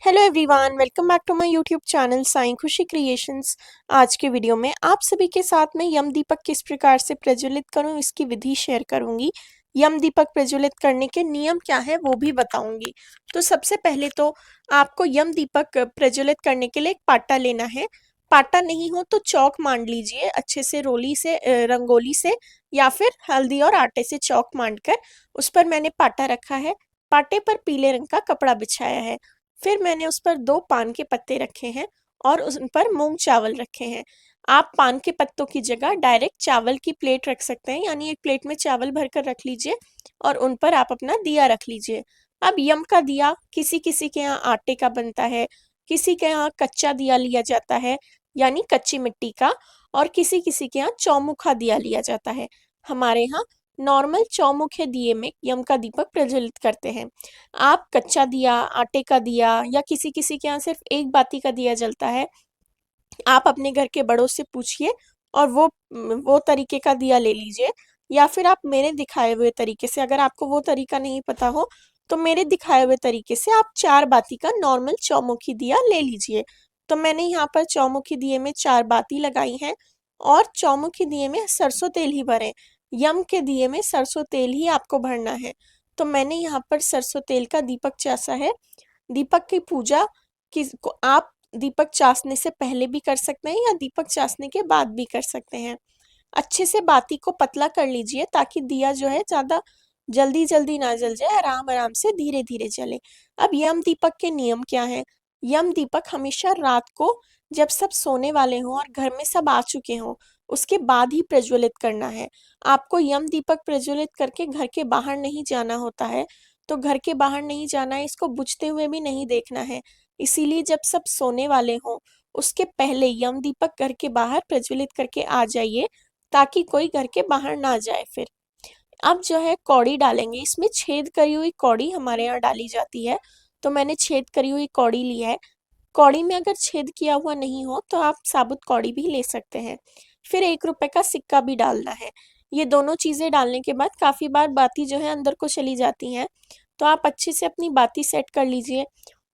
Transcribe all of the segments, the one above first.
Hello everyone, welcome back to my YouTube channel Sai Khushi creations. आज के video में आप सभी के साथ में यम दीपक किस प्रकार से प्रज्वलित करूं इसकी विधि शेयर करूंगी। यम दीपक प्रज्वलित करने के नियम क्या है वो भी बताऊंगी। तो सबसे पहले तो आपको यम दीपक प्रज्वलित करने के लिए एक पाटा लेना है। पाटा नहीं हो तो चौक मांड लीजिए अच्छे से, रोली से रंगोली से, या फिर हल्दी और आटे से चौक मांड कर उस पर मैंने पाटा रखा है। पाटे पर पीले रंग का कपड़ा बिछाया है। फिर मैंने उस पर 2 पान के पत्ते रखे हैं और उन पर मूंग चावल रखे हैं। आप पान के पत्तों की जगह डायरेक्ट चावल की प्लेट रख सकते हैं, यानी एक प्लेट में चावल भरकर रख लीजिए और उन पर आप अपना दिया रख लीजिए। अब यम का दिया किसी किसी के यहाँ आटे का बनता है, किसी के यहाँ कच्चा दिया लिया जाता है यानी कच्ची मिट्टी का, और किसी किसी के यहाँ चौमुखा दिया लिया जाता है। हमारे यहाँ नॉर्मल चौमुखे दिए में यम का दीपक प्रज्वलित करते हैं। आप कच्चा दिया, आटे का दिया, या किसी किसी के यहाँ सिर्फ एक बाती का दिया जलता है, आप अपने घर के बड़ों से पूछिए और वो तरीके का दिया ले लीजिए। या फिर आप मेरे दिखाए हुए तरीके से, अगर आपको वो तरीका नहीं पता हो तो मेरे दिखाए हुए तरीके से आप 4 बाती का नॉर्मल चौमुखी दिया ले लीजिए। तो मैंने यहाँ पर चौमुखी दिए में 4 बाती लगाई हैं और चौमुखी दिए में सरसों तेल ही भरें। यम के दिए में सरसों तेल ही आपको भरना है। तो मैंने यहाँ पर सरसों तेल का दीपक चासा है। दीपक की पूजा को आप दीपक चासने से पहले भी कर सकते हैं या दीपक चासने के बाद भी कर सकते हैं। अच्छे से बाती को पतला कर लीजिए ताकि दिया जो है ज्यादा जल्दी जल्दी ना जल जाए, आराम आराम से धीरे धीरे जले। अब यम दीपक के नियम क्या है। यम दीपक हमेशा रात को जब सब सोने वाले हों और घर में सब आ चुके हों उसके बाद ही प्रज्वलित करना है। आपको यम दीपक प्रज्वलित करके घर के बाहर नहीं जाना होता है। तो घर के बाहर नहीं जाना है, इसको बुझते हुए भी नहीं देखना है। इसीलिए जब सब सोने वाले हों उसके पहले यम दीपक घर के बाहर प्रज्वलित करके आ जाइए ताकि कोई घर के बाहर ना जाए। फिर अब जो है कौड़ी डालेंगे, इसमें छेद करी हुई कौड़ी हमारे यहाँ डाली जाती है। तो मैंने छेद करी हुई कौड़ी ली है। कौड़ी में अगर छेद किया हुआ नहीं हो तो आप साबुत कौड़ी भी ले सकते हैं। फिर 1 रुपए का सिक्का भी डालना है। ये दोनों चीजें डालने के बाद काफी बार बाती जो है अंदर को चली जाती हैं, तो आप अच्छे से अपनी बाती सेट कर लीजिए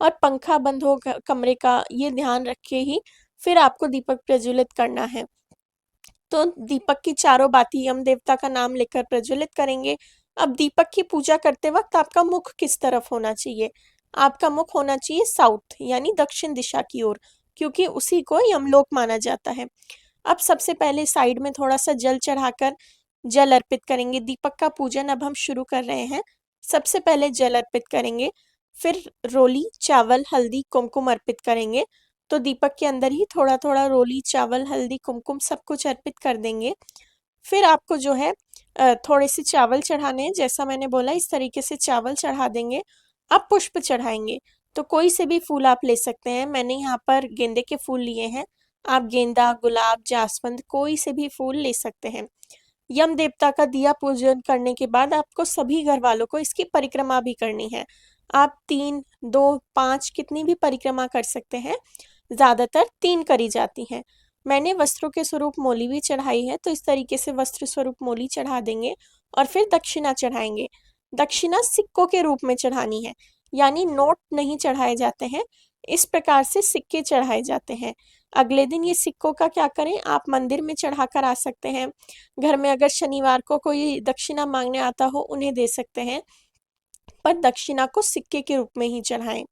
और पंखा बंद हो कमरे का ये ध्यान रखे ही फिर आपको दीपक प्रज्वलित करना है। तो दीपक की चारों बाती यम देवता का नाम लेकर प्रज्वलित करेंगे। अब दीपक की पूजा करते वक्त आपका मुख किस तरफ होना चाहिए। आपका मुख होना चाहिए साउथ यानी दक्षिण दिशा की ओर, क्योंकि उसी को यमलोक माना जाता है। अब सबसे पहले साइड में थोड़ा सा जल चढ़ाकर जल अर्पित करेंगे। दीपक का पूजन अब हम शुरू कर रहे हैं। सबसे पहले जल अर्पित करेंगे, फिर रोली, चावल, हल्दी, कुमकुम अर्पित करेंगे। तो दीपक के अंदर ही थोड़ा थोड़ा रोली, चावल, हल्दी, कुमकुम सब कुछ अर्पित कर देंगे। फिर आपको जो है थोड़े से चावल चढ़ाने हैं, जैसा मैंने बोला इस तरीके से चावल चढ़ा देंगे। अब पुष्प चढ़ाएंगे, तो कोई से भी फूल आप ले सकते हैं। मैंने यहाँ पर गेंदे के फूल लिए हैं, आप गेंदा, गुलाब, जासवंद कोई से भी फूल ले सकते हैं। यम देवता का दिया पूजन करने के बाद आपको सभी घर वालों को इसकी परिक्रमा भी करनी है। आप 3, 2, 5 कितनी भी परिक्रमा कर सकते हैं, ज्यादातर 3 करी जाती हैं। मैंने वस्त्रों के स्वरूप मोली भी चढ़ाई है, तो इस तरीके से वस्त्र स्वरूप मोली चढ़ा देंगे और फिर दक्षिणा चढ़ाएंगे। दक्षिणा सिक्कों के रूप में चढ़ानी है, यानी नोट नहीं चढ़ाए जाते हैं, इस प्रकार से सिक्के चढ़ाए जाते हैं। अगले दिन ये सिक्कों का क्या करें, आप मंदिर में चढ़ाकर आ सकते हैं। घर में अगर शनिवार को कोई दक्षिणा मांगने आता हो उन्हें दे सकते हैं, पर दक्षिणा को सिक्के के रूप में ही चढ़ाएं।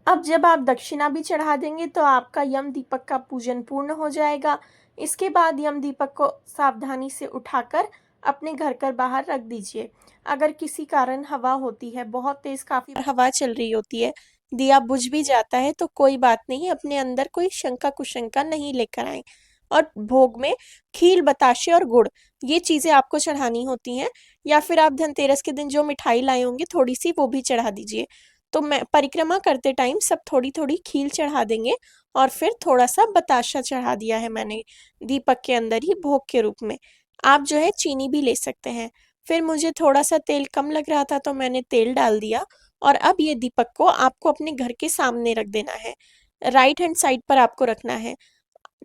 अब जब आप दक्षिणा भी चढ़ा देंगे तो आपका यम दीपक का पूजन पूर्ण हो जाएगा। इसके बाद यम दीपक को सावधानी से उठाकर अपने घर कर बाहर रख दीजिए। अगर किसी कारण हवा होती है, बहुत तेज काफी हवा चल रही होती है, दिया बुझ भी जाता है, तो कोई बात नहीं, अपने अंदर कोई शंका कुशंका नहीं लेकर आए। और भोग में खीर, बताशे और गुड़ ये चीजें आपको चढ़ानी होती हैं। या फिर आप धनतेरस के दिन जो मिठाई लाए होंगे थोड़ी सी वो भी चढ़ा दीजिए। तो मैं परिक्रमा करते टाइम सब थोड़ी थोड़ी खील चढ़ा देंगे और फिर थोड़ा सा बताशा चढ़ा दिया है मैंने दीपक के अंदर ही भोग के रूप में। आप जो है चीनी भी ले सकते हैं। फिर मुझे थोड़ा सा तेल कम लग रहा था तो मैंने तेल डाल दिया। और अब ये दीपक को आपको अपने घर के सामने रख देना है, राइट हैंड साइड पर आपको रखना है।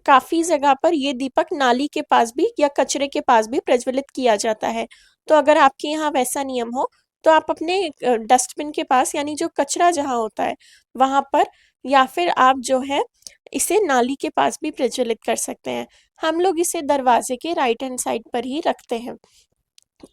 काफी जगह पर ये दीपक नाली के पास भी या कचरे के पास भी प्रज्वलित किया जाता है। तो अगर आपके यहाँ वैसा नियम हो तो आप अपने डस्टबिन के पास यानी जो कचरा जहाँ होता है वहाँ पर, या फिर आप जो है इसे नाली के पास भी प्रज्वलित कर सकते हैं। हम लोग इसे दरवाजे के राइट हैंड साइड पर ही रखते हैं।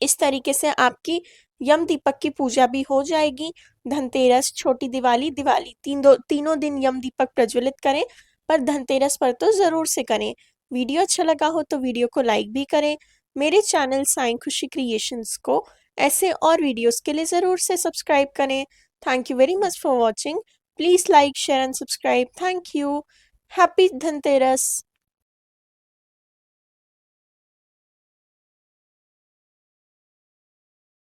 इस तरीके से आपकी यम दीपक की पूजा भी हो जाएगी। धनतेरस, छोटी दिवाली, दिवाली तीनों दिन यम दीपक प्रज्वलित करें, पर धनतेरस पर तो ज़रूर से करें। वीडियो अच्छा लगा हो तो वीडियो को लाइक भी करें। मेरे चैनल साईं खुशी क्रिएशंस को ऐसे और वीडियोस के लिए ज़रूर से सब्सक्राइब करें। Thank you very much for watching. Please like, share and subscribe. Thank you. Happy Dhanteras.